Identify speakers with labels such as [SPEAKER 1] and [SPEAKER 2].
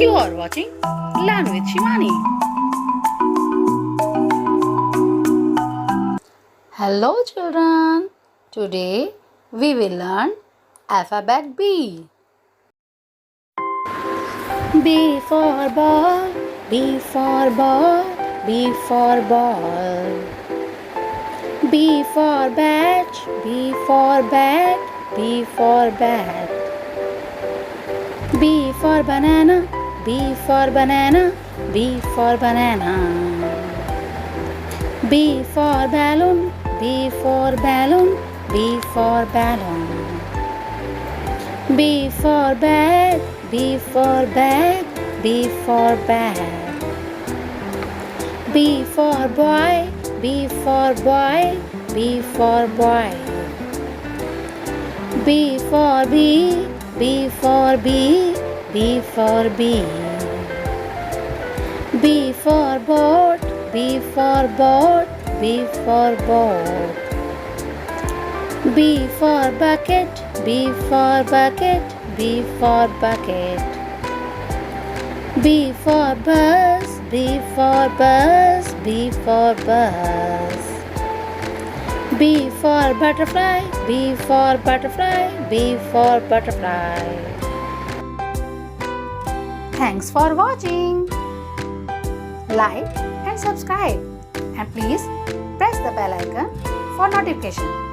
[SPEAKER 1] You are watching Learn with Shimani. Hello children. Today we will learn alphabet B. B for ball, B for ball, B for ball. B for bat, B for bat, B for bat. B for banana, B for banana, B for banana. B for balloon, B for balloon, B for balloon. B for bag, B for bag, B for bag. B for boy, B for boy, B for boy. B for bee, B for bee, B for bee. B for boat, B for boat, B for boat. B for bucket, B for bucket, B for bucket. B for bus, B for bus, B for bus. B for butterfly, B for butterfly, B for butterfly. Thanks for watching. Like and subscribe, and please press the bell icon for notification.